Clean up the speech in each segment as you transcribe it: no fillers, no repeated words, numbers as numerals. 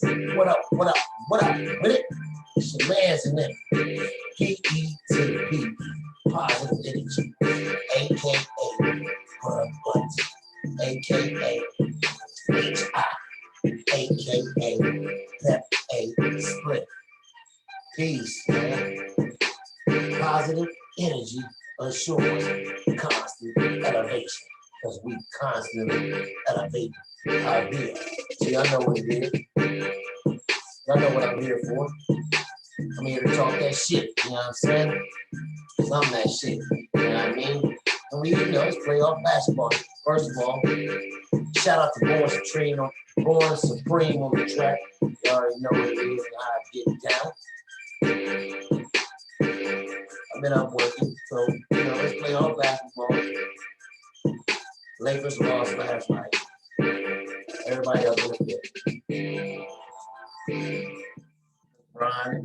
What up? What up? What up? With it? It's your man's in there. PETP, Positive Energy, aka Budd Buttz, aka HI, aka Pep A Split. Peace, man. Positive energy assures constant elevation because we constantly elevate our being. See, I know what it is. Y'all know what I'm here for. I'm here to talk that shit, you know what I'm saying? Because I'm that shit, you know what I mean? And we, it's playoff basketball. First of all, shout out to Born Supreme on the track. You already know what it is and how I get down. I've been up working, so, let's play all basketball. Lakers lost last night. Everybody up in the pit. Brian,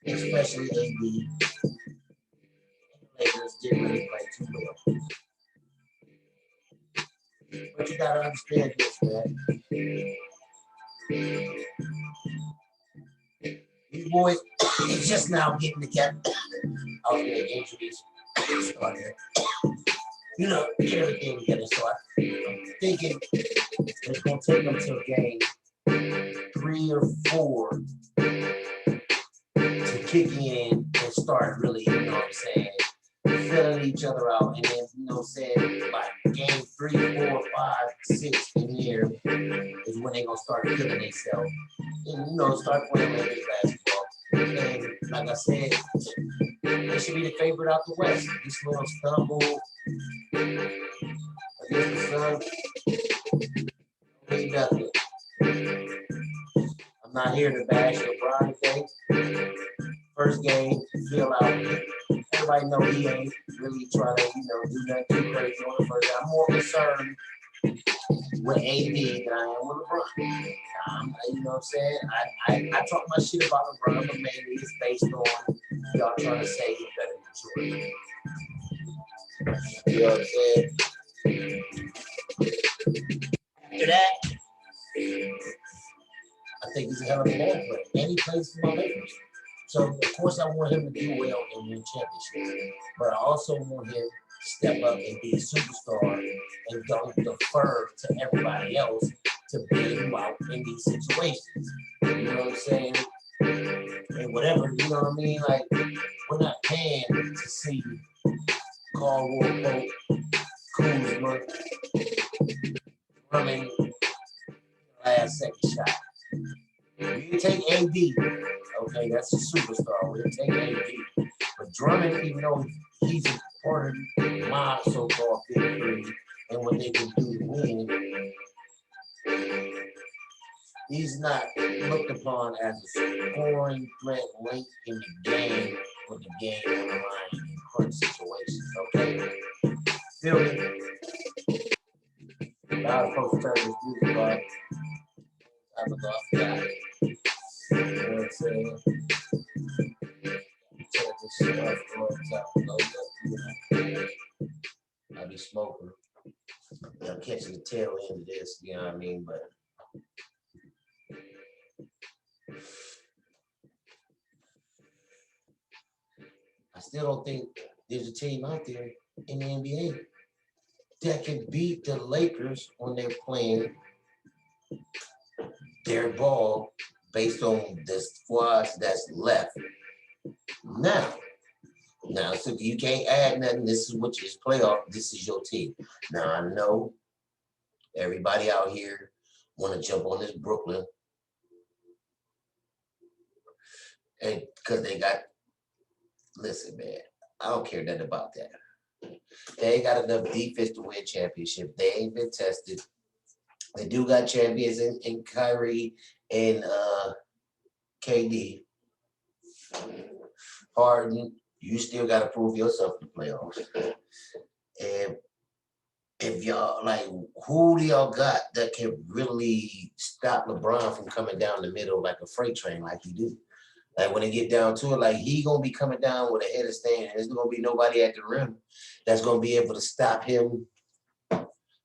especially AD. Lakers didn't really play too well. But you gotta understand this, man. These boys is just now getting together. I was gonna introduce started. Get everything together. So I'm thinking it's gonna take them to game 3 or 4 to kick in and start really, filling each other out. And then, saying like game 3, 4, 5, 6 in here is when they're gonna start feeling themselves and start playing Lakers basketball. And like I said, they should be the favorite out the West. This little stumble against the Sun ain't nothing. I'm not here to bash LeBron today. First game, feel out. Everybody know he ain't really trying to, do nothing too crazy on the first game. I'm more concerned with AD than I am with LeBron. You know what I'm saying? I talk my shit about LeBron, but mainly it's based on y'all trying to say he's better than Jordan. You know what I'm saying? After that, I think he's a hell of a ball player. And he plays for my Lakers. So, of course, I want him to do well and win championships. But I also want him to step up and be a superstar and don't defer to everybody else to bail him out in these situations. You know what I'm saying? And whatever, you know what I mean? Like, we're not paying to see Caldwell Pope, Kuzma running last second shot. We take AD, okay, that's a superstar. We'll take AD. But Drummond, even though he's a part of my so-called victory and what they can do to win, he's not looked upon as a scoring threat late in the game with the game on the line in crunch situations, okay? Feel me? A lot of folks turn this music on. I'm a golf guy. You know what I'm saying? Turn this shit off, I be smoking. I'm catching the tail end of this, you know what I mean? But I still don't think there's a team out there in the NBA that can beat the Lakers when they're playing their ball based on the squads that's left. Now, so you can't add nothing. This is what your playoff. This is your team. Now, I know everybody out here want to jump on this Brooklyn, and because they got. Listen, man, I don't care nothing about that. They ain't got enough defense to win championship. They ain't been tested. They do got champions in Kyrie and KD. Harden, you still got to prove yourself in the playoffs. And if y'all, like, who do y'all got that can really stop LeBron from coming down the middle like a freight train like he do? Like, when they get down to it, like, he going to be coming down with a head of steam, and there's going to be nobody at the rim that's going to be able to stop him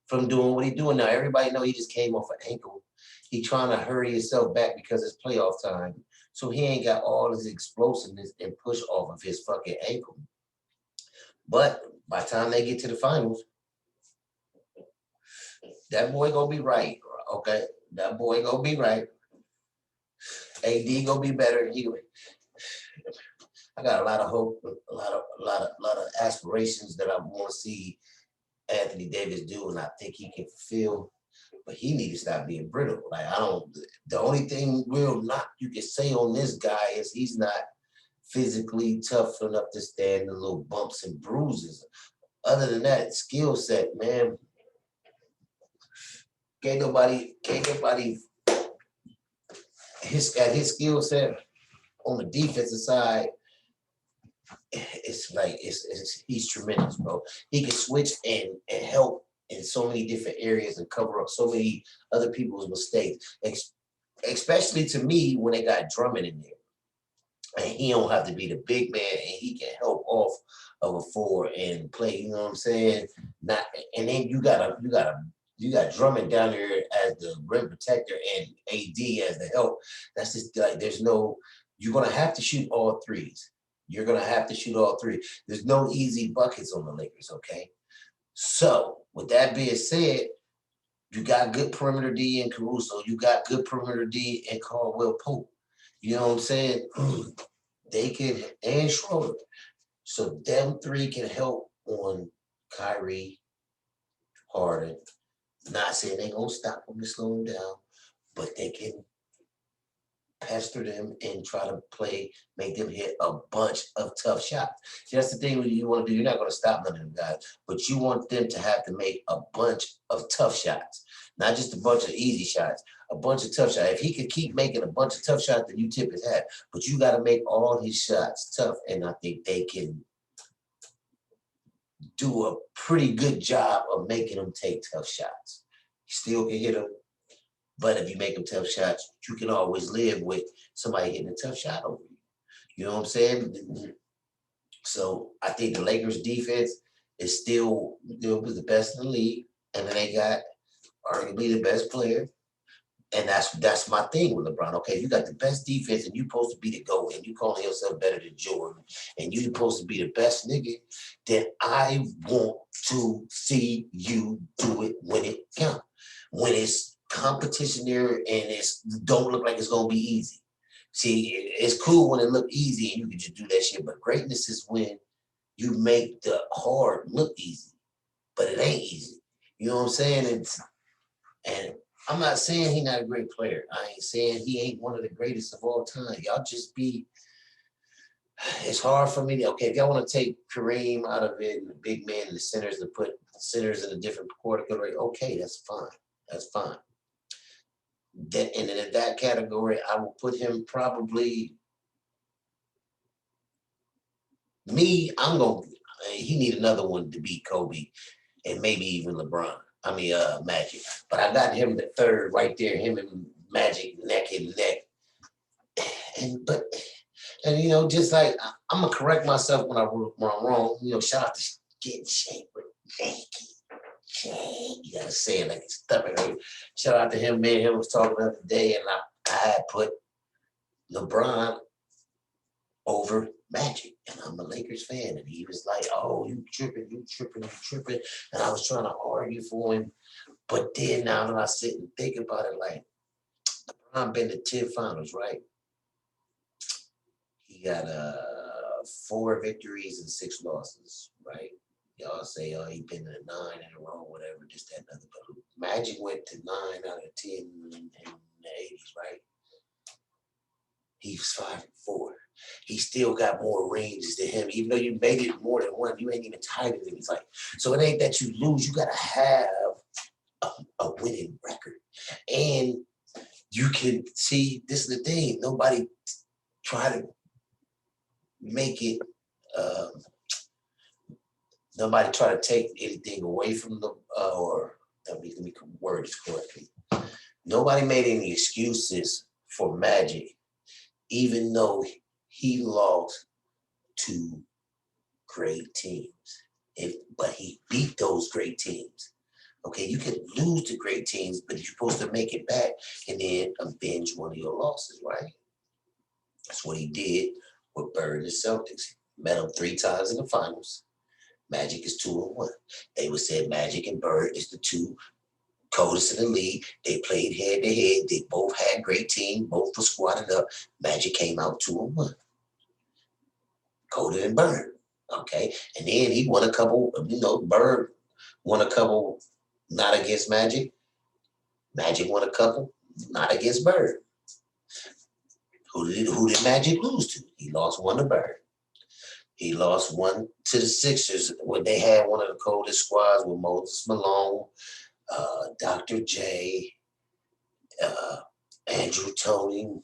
from doing what he's doing now. Everybody know he just came off an ankle He trying to hurry himself back because it's playoff time. So he ain't got all his explosiveness and push off of his fucking ankle. But by the time they get to the finals, that boy gonna be right. Okay, that boy gonna be right. AD gonna be better. I got a lot of hope, a lot of aspirations that I want to see Anthony Davis do, and I think he can fulfill. But he need to stop being brittle. Like I don't. The only thing real knock you can say on this guy is he's not physically tough enough to stand the little bumps and bruises. Other than that, skill set, man. Can't nobody his skill set on the defensive side. It's like he's tremendous, bro. He can switch and help in so many different areas and cover up so many other people's mistakes. Especially to me when they got Drummond in there. And he don't have to be the big man, and he can help off of a four and play. You know what I'm saying? Not, and then you got Drummond down there as the rim protector and AD as the help. That's just like there's no. You're gonna have to shoot all threes. You're gonna have to shoot all three. There's no easy buckets on the Lakers. Okay. So with that being said, you got good perimeter D in Caruso. You got good perimeter D in Caldwell Pope. You know what I'm saying? They can, and Schroeder. So them three can help on Kyrie, Harden. Not saying they gonna stop them and slow them down, but they can pester them and try to make them hit a bunch of tough shots. See, that's the thing you want to do. You're not going to stop none of them guys, but you want them to have to make a bunch of tough shots, not just a bunch of easy shots, a bunch of tough shots. If he could keep making a bunch of tough shots, then you tip his hat. But you got to make all his shots tough, and I think they can do a pretty good job of making them take tough shots. You still can hit them. But if you make them tough shots, you can always live with somebody hitting a tough shot over you. You know what I'm saying? So I think the Lakers defense is still was the best in the league. And then they got arguably the best player. And that's my thing with LeBron. Okay, you got the best defense and you supposed to be the GOAT and you calling yourself better than Jordan and you supposed to be the best nigga, then I want to see you do it when it counts. When it's competition there and it's don't look like it's gonna be easy. See, it's cool when it look easy and you can just do that shit, but greatness is when you make the hard look easy, but it ain't easy. You know what I'm saying? And I'm not saying he's not a great player. I ain't saying he ain't one of the greatest of all time. Y'all just be. It's hard for me to. Okay, if y'all want to take Kareem out of it and the big man and the centers to put centers in a different category, okay, that's fine. That's fine. And then in that category, I will put him probably. Me, he need another one to beat Kobe and maybe even LeBron. I mean, Magic. But I got him the third right there, him and Magic neck and neck. And you know, just like I'm gonna correct myself when I'm wrong. You know, shout out to Get in Shape with Jay. You gotta say it like it's stubborn. Shout out to him. Me and him was talking the other day, and I had put LeBron over Magic, and I'm a Lakers fan, and he was like, "Oh, you tripping, you tripping, you tripping," and I was trying to argue for him, but then now that I sit and think about it, like LeBron been to 10 finals, right? He got 4 victories and 6 losses, right? Y'all say, oh, he been to 9 in a row, whatever, this, that, and other. But Magic went to 9 out of 10 in the 80s, right? He's 5-4. He still got more rings than him, even though you made it more than one. You ain't even tied it. He's like, so it ain't that you lose. You gotta have a winning record, and you can see. This is the thing. Nobody try to make it. Nobody try to take anything away from the or let me word this correctly. Nobody made any excuses for Magic, even though he lost to great teams. But he beat those great teams. Okay, you can lose to great teams, but you're supposed to make it back and then avenge one of your losses, right? That's what he did with Bird and the Celtics. Met him 3 times in the finals. Magic is 2-1. They would say Magic and Bird is the two coldest in the league. They played head to head. They both had great teams. Both were squatted up. Magic came out 2-1. Colder than Bird. Okay. And then he won a couple, Bird won a couple not against Magic. Magic won a couple not against Bird. Who did Magic lose to? He lost one to Bird. He lost one to the Sixers when they had one of the coldest squads with Moses Malone, Dr. J, Andrew Toney,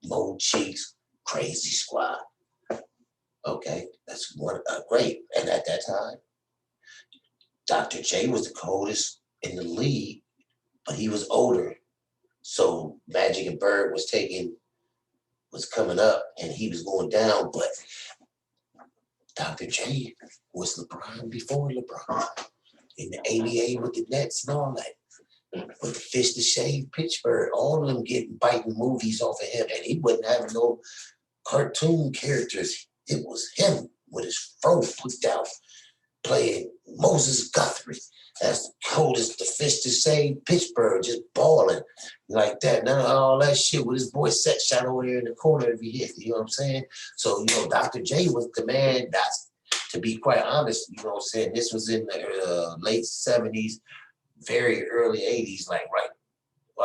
Mo Cheeks, crazy squad. Okay, that's one great. And at that time, Dr. J was the coldest in the league, but he was older. So Magic and Bird was coming up and he was going down, but Dr. J was LeBron before LeBron in the ABA with the Nets and all that. With the Fish to Shave, Pittsburgh, all of them getting biting movies off of him, and he wasn't having no cartoon characters. It was him with his fro put down, playing Moses Guthrie as the coldest, the Fish to Shave, Pittsburgh, just balling like that. None of all that shit with his boy Set shot over there in the corner every hit. You know what I'm saying? So, Dr. J was the man. That's, to be quite honest, you know what I'm saying? This was in the late 70s, very early 80s, like right.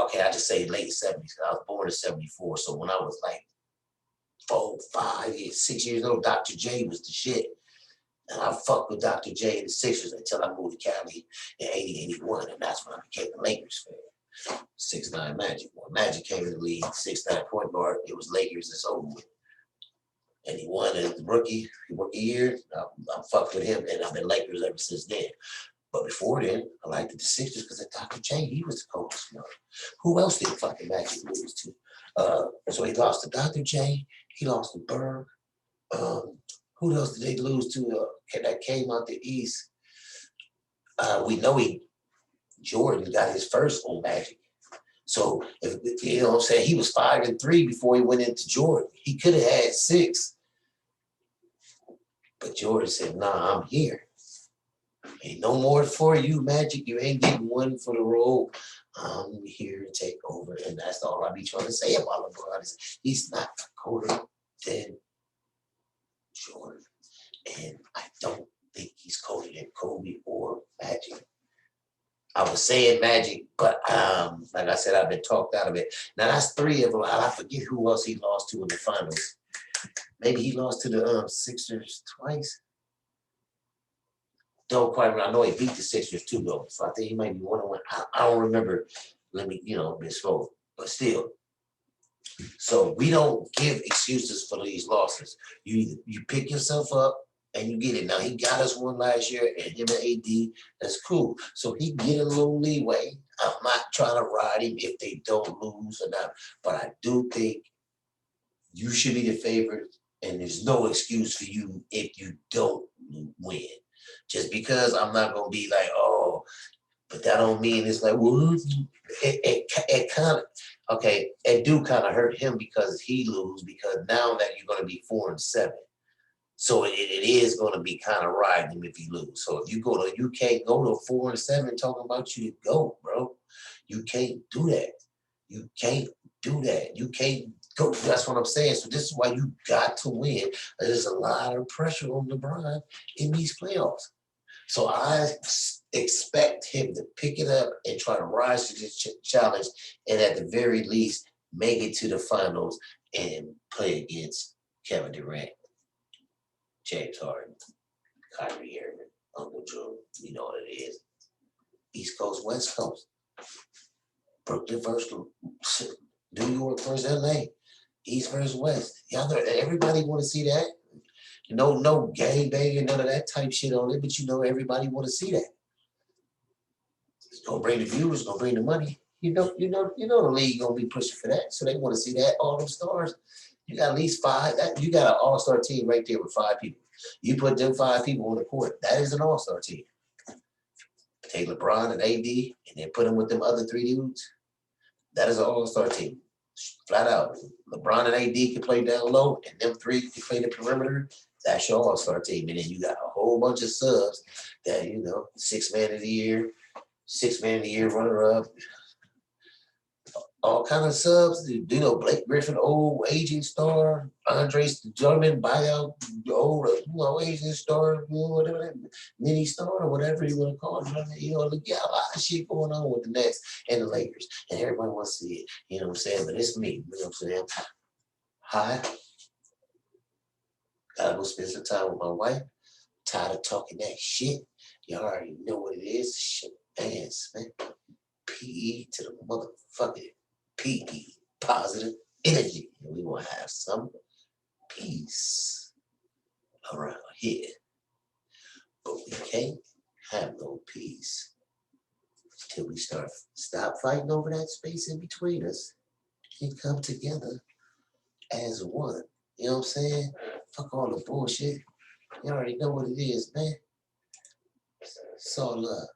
Okay, I just say late 70s. I was born in 74. So when I was like 4, 5, 6 years old, Dr. J was the shit. And I fucked with Dr. J and the Sixers until I moved to Cali in 80, 81. And that's when I became a Lakers fan. 6'9" Magic. When Magic came in the league, 6'9" point guard, it was Lakers, it's over with. And he won the rookie year. I fucked with him, and I've been Lakers ever since then. But before then, I liked the Sixers because of Dr. J. He was the coach. Who else did fucking Magic lose to? So he lost to Dr. J. He lost to Bird. Who else did they lose to that came out the East? We know Jordan got his first on Magic. So, if you know what I'm saying, he was 5-3 before he went into Jordan. He could have had 6. But Jordan said, nah, I'm here. Ain't no more for you, Magic. You ain't getting one for the road. I'm here to take over. And that's all I be trying to say about LeBron is he's not colder than Jordan. And I don't think he's colder than Kobe or Magic. I was saying Magic, but like I said, I've been talked out of it. Now that's 3 of them. I forget who else he lost to in the finals. Maybe he lost to the Sixers twice. Don't quite remember. I know he beat the Sixers too, though. So I think he might be 1-1. I don't remember. Let me, misspoke. But still. So we don't give excuses for these losses. You pick yourself up and you get it. Now he got us one last year, and him and AD, that's cool. So he get a little leeway. I'm not trying to ride him if they don't lose or not. But I do think you should be the favorite, and there's no excuse for you if you don't win. Just because I'm not gonna be like, oh, but that don't mean it's like, well, it kind of, okay, it do kind of hurt him because he lose, because now that you're gonna be 4-7. So it is going to be kind of riding him if you lose. So if you can't go to 4-7 talking about you to go, bro. You can't do that. You can't do that. You can't go. That's what I'm saying. So this is why you got to win. There's a lot of pressure on LeBron in these playoffs. So I expect him to pick it up and try to rise to this challenge, and at the very least, make it to the finals and play against Kevin Durant, James Harden, Kyrie Irving, Uncle Drew. You know what it is. East Coast, West Coast. Brooklyn versus New York versus LA. East versus West. Everybody want to see that. No gang banging, none of that type shit on it, but everybody want to see that. It's gonna bring the viewers, gonna bring the money. The league gonna be pushing for that. So they want to see that. All them stars. You got at least 5. You got an all-star team right there with 5 people. You put them 5 people on the court. That is an all-star team. take LeBron and AD and then put them with them other three dudes, that is an all-star team. Flat out. LeBron and AD can play down low, and them three can play the perimeter. That's your all-star team. And then you got a whole bunch of subs that, you know, six man of the year runner-up, all kind of subs. You know, Blake Griffin, old aging star, Andre Drummond, buyout, old, you know, aging star, you know, whatever that mini star or whatever you want to call it. You know, you got a lot of shit going on with the Nets and the Lakers, and everybody wants to see it. You know what I'm saying? But it's me. You know what I'm saying? Hi. Gotta go spend some time with my wife. Tired of talking that shit. You already know what it is. Shit, ass, man. PE to the motherfucking PE, positive energy. And we want to have some peace around here. But we can't have no peace till we stop fighting over that space in between us and come together as one. You know what I'm saying? Fuck all the bullshit. You already know what it is, man. It's all love.